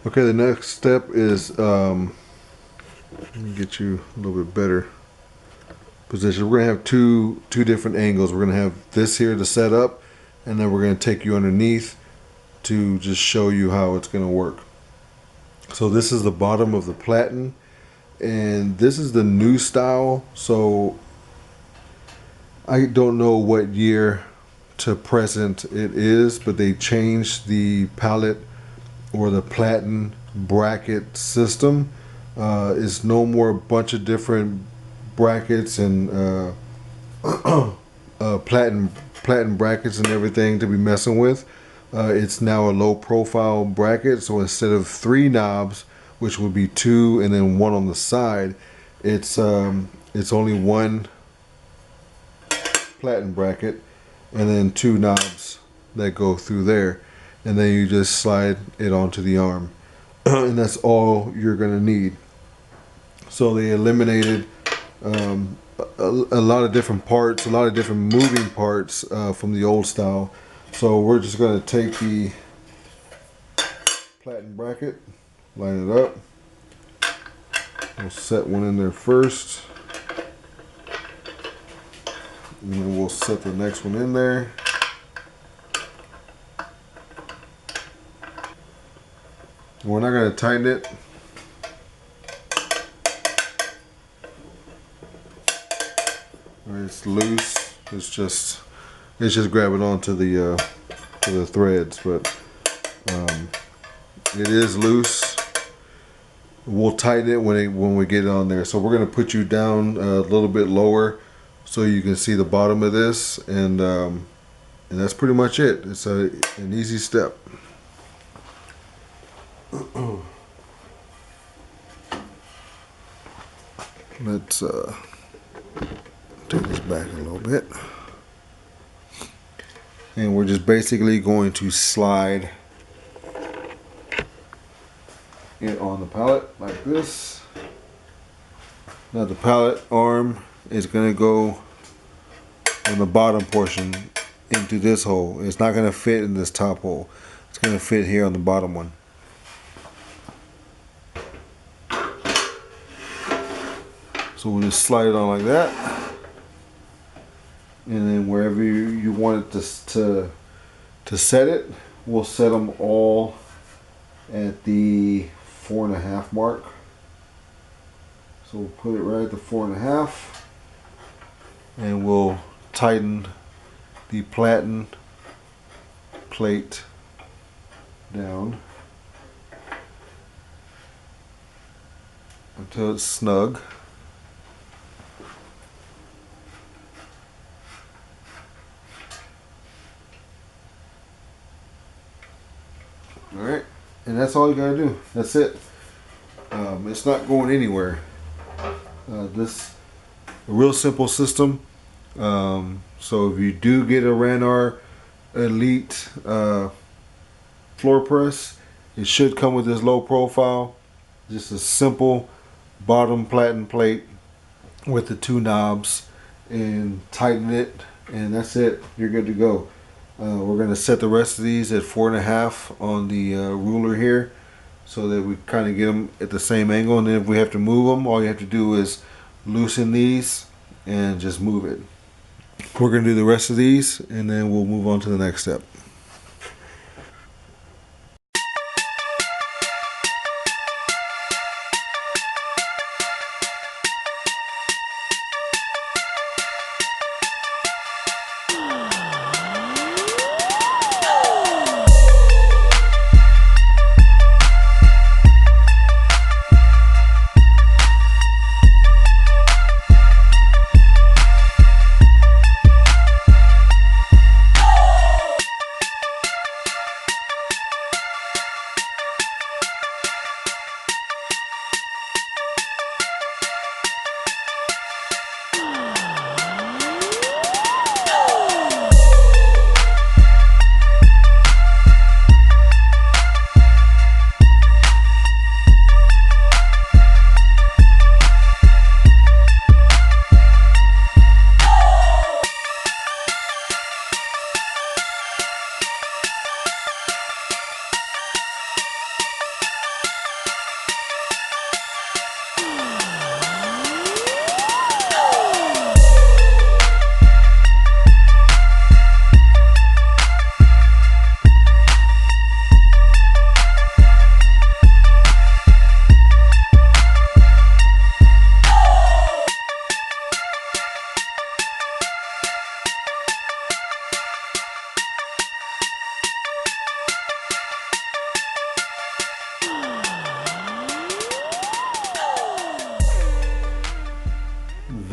Okay, the next step is let me get you a little bit better position. We're gonna have two different angles. We're gonna have this here to set up, and then we're gonna take you underneath to just show you how it's gonna work. So this is the bottom of the Platen, and this is the new style. So I don't know what year to present it is, but they changed the pallet or the Platen bracket system. It's no more a bunch of different brackets and Platen brackets and everything to be messing with. It's now a low profile bracket, so instead of three knobs, which would be two and then one on the side, it's only one Platen bracket and then two knobs that go through there, and then you just slide it onto the arm. And that's all you're gonna need. So they eliminated a lot of different parts, a lot of different moving parts from the old style. So we're just gonna take the Platen bracket, line it up. We'll set one in there first, and then we'll set the next one in there. We're not gonna tighten it. It's loose. It's just grabbing onto the threads, but it is loose. We'll tighten it when we get it on there. So we're gonna put you down a little bit lower so you can see the bottom of this, and that's pretty much it. It's an easy step. Let's take this back a little bit, and we're just basically going to slide it on the pallet like this. Now the pallet arm is going to go on the bottom portion into this hole. It's not going to fit in this top hole. It's going to fit here on the bottom one. So we'll just slide it on like that, and then wherever you want it to set it, we'll set them all at the 4.5 mark. So we'll put it right at the 4.5, and we'll tighten the Platen plate down until it's snug. Alright, and that's all you gotta do. That's it. It's not going anywhere. This a real simple system. So if you do get a Ranar Elite floor press, it should come with this low profile. Just a simple bottom Platen plate with the two knobs, and tighten it, and that's it. You're good to go. We're going to set the rest of these at 4.5 on the ruler here, so that we kind of get them at the same angle, and then if we have to move them, all you have to do is loosen these and just move it. We're going to do the rest of these, and then we'll move on to the next step.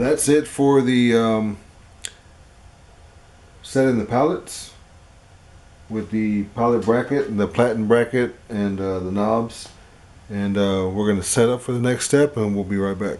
that's it for the setting the pallets with the pallet bracket and the platen bracket and the knobs. And we're going to set up for the next step, and we'll be right back.